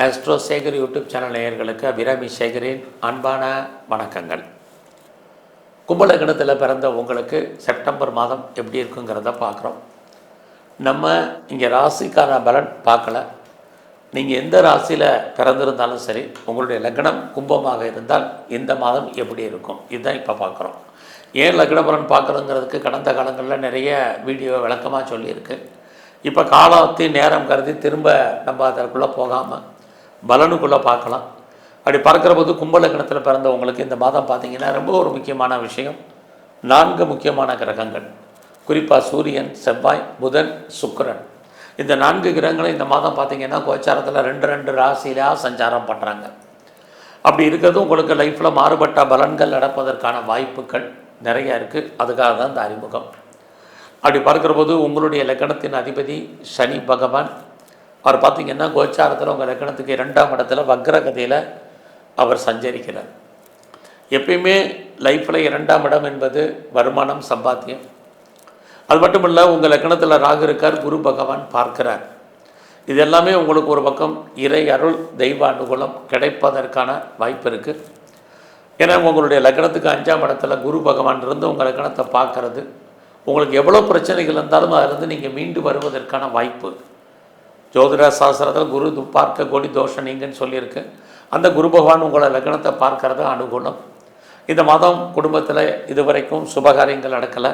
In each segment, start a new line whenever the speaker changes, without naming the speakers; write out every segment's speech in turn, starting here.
Astro Sekar YouTube channel நேயர்களுக்கு அபிராமி சேகரின் அன்பான வணக்கங்கள். கும்பலக்கணத்தில் பிறந்த உங்களுக்கு செப்டம்பர் மாதம் எப்படி இருக்குங்கிறத பார்க்குறோம். நம்ம இங்கே ராசிக்கான பலன் பார்க்கல. நீங்கள் எந்த ராசியில் பிறந்திருந்தாலும் சரி, உங்களுடைய லக்னம் கும்பமாக இருந்தால் இந்த மாதம் எப்படி இருக்கும் இதுதான் இப்போ பார்க்குறோம். ஏன் லக்ன பலன் பார்க்குறோங்கிறதுக்கு கடந்த காலங்களில் நிறைய வீடியோ விளக்கமாக சொல்லியிருக்கு. இப்போ காலத்தின் நேரம் கருதி திரும்ப நம்ம அதற்குள்ளே போகாமல் பலனுக்குள்ளே பார்க்கலாம். அப்படி பார்க்குற போது கும்பலக்கணத்தில் பிறந்தவங்களுக்கு இந்த மாதம் பார்த்திங்கன்னா ரொம்ப ஒரு முக்கியமான விஷயம். 4 முக்கியமான கிரகங்கள், குறிப்பாக சூரியன், செவ்வாய், புதன், சுக்கிரன், இந்த 4 கிரகங்களும் இந்த மாதம் பார்த்திங்கன்னா கோச்சாரத்தில் 2 ராசியிலாக சஞ்சாரம் பண்ணுறாங்க. அப்படி இருக்கிறது உங்களுக்கு லைஃப்பில் மாறுபட்ட பலன்கள் நடப்பதற்கான வாய்ப்புகள் நிறையா இருக்குது. அதுக்காக தான் இந்த அறிமுகம். அப்படி பார்க்குற போது உங்களுடைய லக்கணத்தின் அதிபதி சனி பகவான், அவர் பார்த்திங்கன்னா கோச்சாரத்தில் உங்கள் லக்கணத்துக்கு 2ஆம் இடத்துல வக்ரகதியில் அவர் சஞ்சரிக்கிறார். எப்பயுமே லைஃப்பில் 2ஆம் இடம் என்பது வருமானம், சம்பாத்தியம். அது மட்டும் இல்லை, உங்கள் லக்கணத்தில் ராகு இருக்கார், குரு பகவான் பார்க்கிறார். இது எல்லாமே உங்களுக்கு ஒரு பக்கம் இறை அருள், தெய்வ அனுகூலம் கிடைப்பதற்கான வாய்ப்பு இருக்குது. ஏன்னா உங்களுடைய லக்கணத்துக்கு 5ஆம் இடத்துல குரு பகவான் இருந்து உங்கள் லக்கணத்தை பார்க்கறது, உங்களுக்கு எவ்வளோ பிரச்சனைகள் இருந்தாலும் அதிலிருந்து நீங்கள் மீண்டு வருவதற்கான வாய்ப்பு. ஜோதிட சாஸ்திரத்தில் குரு பார்க்க கோடி தோஷம் நீங்கன்னு சொல்லியிருக்கு. அந்த குரு பகவான் உங்களை லக்னத்தை பார்க்கறது அனுகூலம். இந்த மாதம் குடும்பத்தில் இதுவரைக்கும் சுபகாரியங்கள் நடக்கலை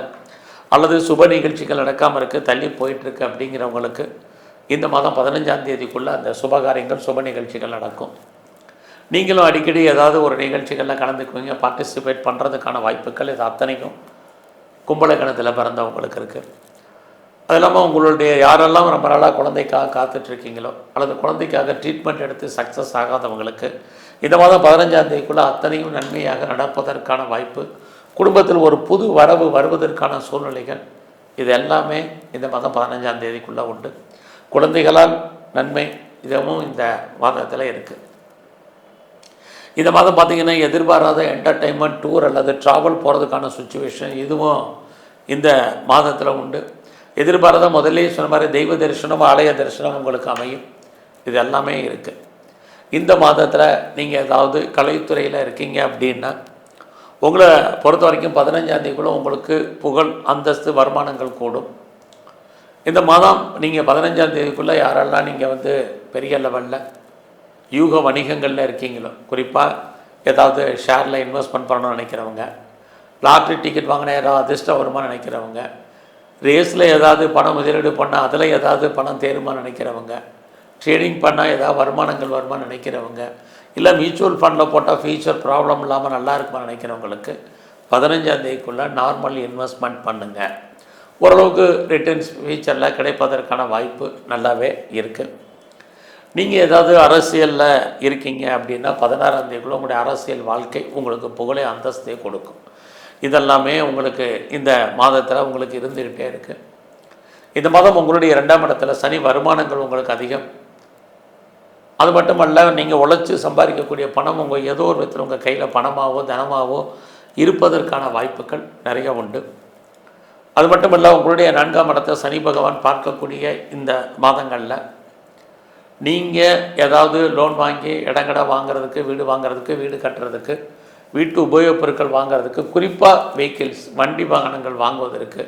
அல்லது சுப நிகழ்ச்சிகள் நடக்காமல் இருக்குது, தள்ளி போயிட்டுருக்கு அப்படிங்கிறவங்களுக்கு இந்த மாதம் 15ஆம் தேதிக்குள்ளே அந்த சுபகாரியங்கள், சுப நிகழ்ச்சிகள் நடக்கும். நீங்களும் அடிக்கடி ஏதாவது ஒரு நிகழ்ச்சிகளில் கலந்துக்குவீங்க, பார்ட்டிசிபேட் பண்ணுறதுக்கான வாய்ப்புகள் இது அத்தனைக்கும் கும்பலக்கணத்தில் பிறந்தவங்களுக்கு இருக்குது. அது இல்லாமல் உங்களுடைய யாரெல்லாம் ரொம்ப நாளாக குழந்தைக்காக காத்துட்ருக்கீங்களோ அல்லது குழந்தைக்காக ட்ரீட்மெண்ட் எடுத்து சக்ஸஸ் ஆகாதவங்களுக்கு இந்த மாதம் 15ஆம் தேதிக்குள்ளே அத்தனையும் நன்மையாக நடப்பதற்கான வாய்ப்பு, குடும்பத்தில் ஒரு புது வரவு வருவதற்கான சூழ்நிலைகள், இது எல்லாமே இந்த மாதம் 15ஆம் தேதிக்குள்ளே உண்டு. குழந்தைகளால் நன்மை இதுவும் இந்த மாதத்தில் இருக்குது. இந்த மாதம் பார்த்திங்கன்னா எதிர்பாராத என்டர்டெயின்மெண்ட், டூர் அல்லது ட்ராவல் போகிறதுக்கான சுச்சுவேஷன் இதுவும் இந்த மாதத்தில் உண்டு. எதிர்பாராத முதல்ல சொன்ன மாதிரி தெய்வ தரிசனம், ஆலய தரிசனம் உங்களுக்கு அமையும். இது எல்லாமே இருக்குது. இந்த மாதத்தில் நீங்கள் ஏதாவது கலைத்துறையில் இருக்கீங்க அப்படின்னா உங்களை பொறுத்த வரைக்கும் 15ஆம் தேதிக்குள்ளே உங்களுக்கு புகழ், அந்தஸ்து, வருமானங்கள் கூடும். இந்த மாதம் நீங்கள் 15ஆம் தேதிக்குள்ளே யாரெல்லாம் நீங்கள் பெரிய லெவலில் யூக வணிகங்களில் இருக்கீங்களோ, குறிப்பாக ஏதாவது ஷேரில் இன்வெஸ்ட்மெண்ட் பண்ணணும்னு நினைக்கிறவங்க, லாட்ரி டிக்கெட் வாங்கின ஏதாவது அதிர்ஷ்டம் வருமானு நினைக்கிறவங்க, ரேஸில் ஏதாவது பணம் முதலீடு பண்ணால் அதில் ஏதாவது பணம் தேருமான்னு நினைக்கிறவங்க, ட்ரேடிங் பண்ணால் ஏதாவது வருமானங்கள் வருமானு நினைக்கிறவங்க, இல்லை மியூச்சுவல் ஃபண்டில் போட்டால் ஃபியூச்சர் ப்ராப்ளம் இல்லாமல் நல்லா இருக்குமான்னு நினைக்கிறவங்களுக்கு 15ஆம் தேதிக்குள்ளே நார்மல் இன்வெஸ்ட்மெண்ட் பண்ணுங்கள். ஓரளவுக்கு ரிட்டர்ன்ஸ் ஃபியூச்சரில் கிடைப்பதற்கான வாய்ப்பு நல்லாவே இருக்குது. நீங்கள் ஏதாவது அரசியலில் இருக்கீங்க அப்படின்னா 16ஆம் தேதிக்குள்ளே உங்களுடைய அரசியல் வாழ்க்கை உங்களுக்கு புகழை, அந்தஸ்தை கொடுக்கும். இதெல்லாமே உங்களுக்கு இந்த மாதத்தில் உங்களுக்கு இருந்துக்கிட்டே இருக்குது. இந்த மாதம் உங்களுடைய 2ஆம் இடத்துல சனி, வருமானங்கள் உங்களுக்கு அதிகம். அது மட்டுமல்ல, நீங்கள் உழைச்சி சம்பாதிக்கக்கூடிய பணம் உங்கள் ஏதோ ஒரு விதத்தில் உங்கள் கையில் பணமாகவோ தனமாகவோ இருப்பதற்கான வாய்ப்புகள் நிறைய உண்டு. அது மட்டுமல்ல, உங்களுடைய 4ஆம் இடத்தை சனி பகவான் பார்க்கக்கூடிய இந்த மாதங்களில் நீங்கள் ஏதாவது லோன் வாங்கி இடங்கடை வாங்கிறதுக்கு, வீடு வாங்கிறதுக்கு, வீடு கட்டுறதுக்கு, வீட்டு உபயோகப் பொருட்கள் வாங்கிறதுக்கு, குறிப்பாக வெஹிக்கிள்ஸ், வண்டி வாகனங்கள் வாங்குவதற்கு,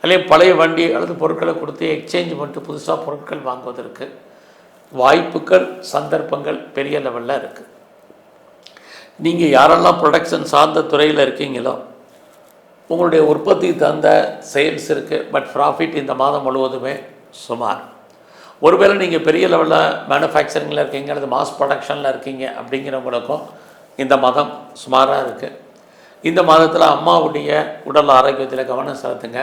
அல்லது பழைய வண்டி அல்லது பொருட்களை கொடுத்து எக்ஸ்சேஞ்ச் பண்ணிட்டு புதுசாக பொருட்கள் வாங்குவதற்கு வாய்ப்புகள், சந்தர்ப்பங்கள் பெரிய லெவலில் இருக்குது. நீங்கள் யாரெல்லாம் ப்ரொடக்ஷன் சார்ந்த துறையில் இருக்கீங்களோ உங்களுடைய உற்பத்தி தந்த சேல்ஸ் இருக்குது. பட் ப்ராஃபிட் இந்த மாதம் முழுவதுமே சுமார். ஒருவேளை நீங்கள் பெரிய லெவலில் மேனுஃபேக்சரிங்கில் இருக்கீங்க அல்லது மாஸ் ப்ரொடக்ஷனில் இருக்கீங்க அப்படிங்கிறவங்களுக்கும் இந்த மாதம் சுமாராக இருக்குது. இந்த மாதத்தில் அம்மாவுடைய உடல் ஆரோக்கியத்தில் கவனம் செலுத்துங்க.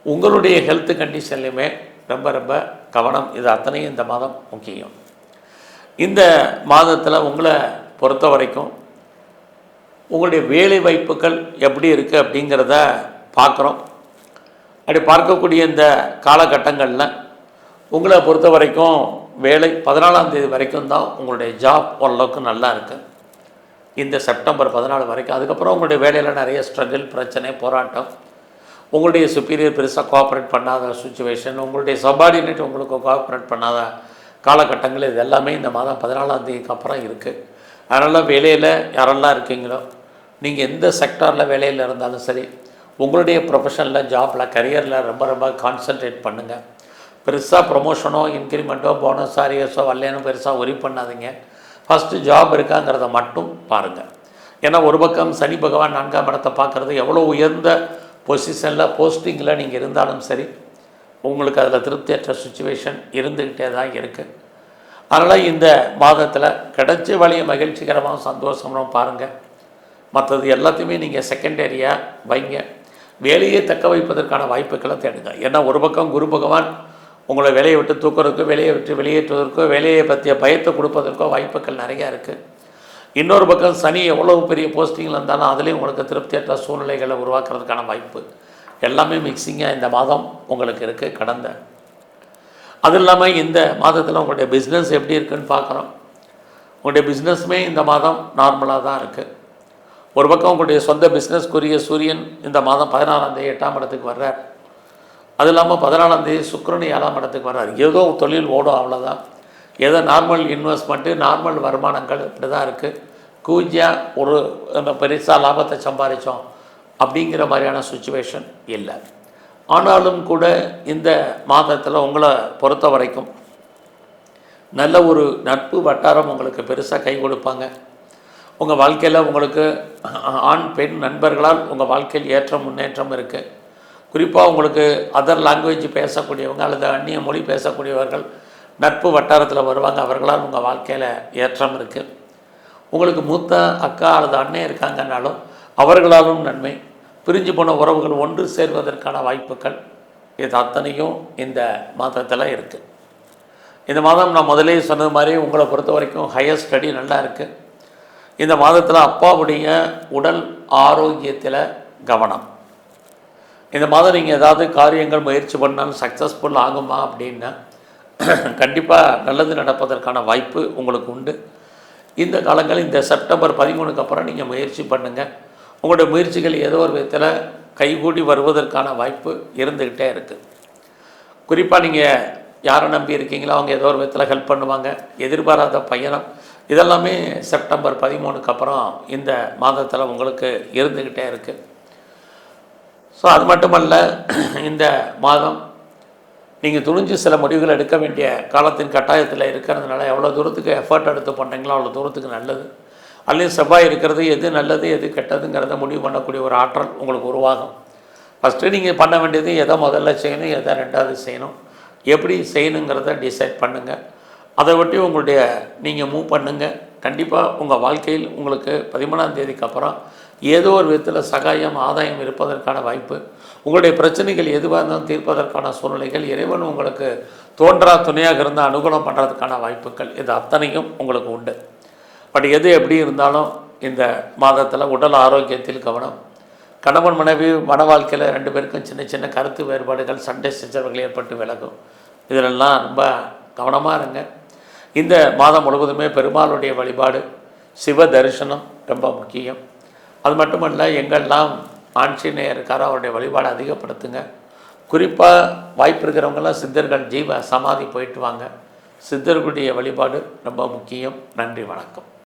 உங்களுடைய ஹெல்த் கண்டிஷன்லையுமே ரொம்ப ரொம்ப கவனம். இது அத்தனையும் இந்த மாதம் முக்கியம். இந்த மாதத்தில் உங்களை பொறுத்த வரைக்கும் உங்களுடைய வேலை வாய்ப்புகள் எப்படி இருக்குது அப்படிங்கிறத பார்க்குறோம். அப்படி பார்க்கக்கூடிய இந்த காலகட்டங்களில் உங்களை பொறுத்த வரைக்கும் வேலை 14ஆம் தேதி வரைக்கும் தான் உங்களுடைய ஜாப் ஓரளவுக்கு நல்லா இருக்குது. இந்த செப்டம்பர் 14 வரைக்கும். அதுக்கப்புறம் உங்களுடைய வேலையில் நிறைய ஸ்ட்ரகிள், பிரச்சனை, போராட்டம், உங்களுடைய சுப்பீரியர் பெருசாக கோஆப்ரேட் பண்ணாத சுச்சுவேஷன், உங்களுடைய சபார்டினேட் உங்களுக்கு கோஆப்ரேட் பண்ணாத காலகட்டங்கள் இது எல்லாமே இந்த மாதம் 14ஆம் தேதிக்கு அப்புறம் இருக்குது. அதனால் வேலையில் யாரெல்லாம் இருக்கீங்களோ, நீங்கள் எந்த செக்டாரில் வேலையில் இருந்தாலும் சரி, உங்களுடைய ப்ரொஃபஷனில், ஜாபில், கரியரில் ரொம்ப ரொம்ப கான்சன்ட்ரேட் பண்ணுங்கள். பெருசாக ப்ரொமோஷனோ, இன்க்ரிமெண்ட்டோ, போனஸோ, அரியர்ஸோ வரலன்னு பெருசாக ஒரி பண்ணாதீங்க. ஃபஸ்ட்டு ஜாப் இருக்காங்கிறத மட்டும் பாருங்கள். ஏன்னா ஒரு பக்கம் சனி பகவான் 4ஆம் இடத்தை பார்க்குறது, எவ்வளோ உயர்ந்த பொசிஷனில், போஸ்டிங்கில் நீங்கள் இருந்தாலும் சரி, உங்களுக்கு அதில் திருப்தியற்ற சுச்சுவேஷன் இருந்துக்கிட்டே தான் இருக்குது. அதனால் இந்த மாதத்தில் கிடைச்ச வழியை மகிழ்ச்சிகரமாக சந்தோஷமாக பாருங்கள். மற்றது எல்லாத்தையுமே நீங்கள் செகண்டரியாக வைங்க. வேலையை தக்க வைப்பதற்கான வாய்ப்புகளை தேடுங்க. ஏன்னா ஒரு பக்கம் குரு பகவான் உங்களை வேலையை விட்டு தூக்குறதுக்கோ, வேலையை விட்டு வெளியேற்றுவதற்கோ, வேலையை பற்றிய பயத்தை கொடுப்பதற்கோ வாய்ப்புகள் நிறையா இருக்குது. இன்னொரு பக்கம் சனி எவ்வளோ பெரிய போஸ்டிங்கில் இருந்தாலும் அதுலேயும் உங்களுக்கு திருப்தியற்ற சூழ்நிலைகளை உருவாக்குறதுக்கான வாய்ப்பு எல்லாமே மிக்சிங்காக இந்த மாதம் உங்களுக்கு இருக்குது. அது இல்லாமல் இந்த மாதத்தில் உங்களுடைய பிஸ்னஸ் எப்படி இருக்குதுன்னு பார்க்குறோம். உங்களுடைய பிஸ்னஸுமே இந்த மாதம் நார்மலாக தான் இருக்குது. ஒரு பக்கம் உங்களுடைய சொந்த பிஸ்னஸ்க்குரிய சூரியன் இந்த மாதம் 16ஆம் தேதி 8ஆம் இடத்துக்கு வர்றார். அது இல்லாமல் 14ஆம் தேதி சுக்கிரன் 7ஆம் இடத்துக்கு வர்றார். ஏதோ தொழில் ஓடும், அவ்வளோதான். ஏதோ நார்மல் இன்வெஸ்ட்மெண்ட்டு, நார்மல் வருமானங்கள் இப்படி தான் இருக்குது. கூஜியாக ஒரு பெருசாக லாபத்தை சம்பாதிச்சோம் அப்படிங்கிற மாதிரியான சுச்சுவேஷன் இல்லை. ஆனாலும் கூட இந்த மாதத்தில் உங்களை பொறுத்த வரைக்கும் நல்ல ஒரு நட்பு வட்டாரம் உங்களுக்கு பெருசாக கை கொடுப்பாங்க. உங்கள் வாழ்க்கையில் உங்களுக்கு ஆண் பெண் நண்பர்களால் உங்கள் வாழ்க்கையில் ஏற்றம் முன்னேற்றம் இருக்குது. குறிப்பாக உங்களுக்கு அதர் லாங்குவேஜ் பேசக்கூடியவங்க அல்லது அந்நிய மொழி பேசக்கூடியவர்கள் நட்பு வட்டாரத்தில் வருவாங்க. அவர்களால் உங்கள் வாழ்க்கையில் ஏற்றம் இருக்குது. உங்களுக்கு மூத்த அக்கா அல்லது அண்ணன் இருக்காங்கன்னாலும் அவர்களாலும் நன்மை. பிரிஞ்சு போன உறவுகள் ஒன்று சேர்வதற்கான வாய்ப்புகள் இது அத்தனையும் இந்த மாதத்தில் இருக்குது. இந்த மாதம் நான் முதலே சொன்னது மாதிரி உங்களை பொறுத்த வரைக்கும் ஹையர் ஸ்டடி நல்லா இருக்குது. இந்த மாதத்தில் அப்பாவுடைய உடல் ஆரோக்கியத்தில் கவனம். இந்த மாதம் நீங்கள் ஏதாவது காரியங்கள் முயற்சி பண்ணாலும் சக்ஸஸ்ஃபுல் ஆகுமா அப்படின்னா கண்டிப்பாக நல்லது நடப்பதற்கான வாய்ப்பு உங்களுக்கு உண்டு. இந்த காலங்கள் இந்த செப்டம்பர் 13க்கு அப்புறம் நீங்கள் முயற்சி பண்ணுங்கள். உங்களுடைய முயற்சிகள் ஏதோ ஒரு விதத்தில் கைகூடி வருவதற்கான வாய்ப்பு இருந்துக்கிட்டே இருக்குது. குறிப்பாக நீங்கள் யாரை நம்பி இருக்கீங்களோ அவங்க ஏதோ ஒரு விதத்தில் ஹெல்ப் பண்ணுவாங்க. எதிர்பாராத பயணம் இதெல்லாமே செப்டம்பர் 13க்கு அப்புறம் இந்த மாதத்தில் உங்களுக்கு இருந்துக்கிட்டே இருக்குது. ஸோ அது மட்டுமல்ல, இந்த மாதம் நீங்கள் துணிஞ்சு சில முடிவுகள் எடுக்க வேண்டிய காலத்தின் கட்டாயத்தில் இருக்கிறதுனால எவ்வளோ தூரத்துக்கு எஃபர்ட் எடுத்து பண்ணுறீங்களோ அவ்வளோ தூரத்துக்கு நல்லது. அதுலேயும் செவ்வாய் இருக்கிறது, எது நல்லது எது கெட்டதுங்கிறத முடிவு பண்ணக்கூடிய ஒரு ஆற்றல் உங்களுக்கு உருவாகும். ஃபஸ்ட்டு நீங்கள் பண்ண வேண்டியது எதை முதல்ல செய்யணும், எதை ரெண்டாவது செய்யணும், எப்படி செய்யணுங்கிறத டிசைட் பண்ணுங்கள். அதை ஒட்டி உங்களுடைய நீங்கள் மூவ் பண்ணுங்கள். கண்டிப்பாக உங்கள் வாழ்க்கையில் உங்களுக்கு 13ஆம் தேதிக்கு அப்புறம் ஏதோ ஒரு விதத்தில் சகாயம் ஆதாயம் இருப்பதற்கான வாய்ப்பு, உங்களுடைய பிரச்சனைகள் எதுவாக இருந்தாலும் தீர்ப்பதற்கான சூழ்நிலைகள், இறைவன் உங்களுக்கு தோன்றா துணையாக இருந்தால் அனுகூலம் பண்ணுறதுக்கான வாய்ப்புகள் இது அத்தனையும் உங்களுக்கு உண்டு. பட் எது எப்படி இருந்தாலும் இந்த மாதத்தில் உடல் ஆரோக்கியத்தில் கவனம். கணவன் மனைவி மன வாழ்க்கையில் 2 பேருக்கும் சின்ன சின்ன கருத்து வேறுபாடுகள், சண்டை சச்சரவுகள் ஏற்பட்டு விலகும். இதிலெல்லாம் ரொம்ப கவனமாக இருங்க. இந்த மாதம் முழுவதுமே பெருமாளுடைய வழிபாடு, சிவ தரிசனம் ரொம்ப முக்கியம். அது மட்டுமல்ல, எங்கெல்லாம் ஆஞ்சநேயர் இருக்காரோ அவருடைய வழிபாடு அதிகப்படுத்துங்க. குறிப்பாக வாய்ப்பு இருக்கிறவங்கெல்லாம் சித்தர்கள் ஜீவ சமாதி போயிட்டு வாங்க. சித்தர்களுடைய வழிபாடு ரொம்ப முக்கியம். நன்றி, வணக்கம்.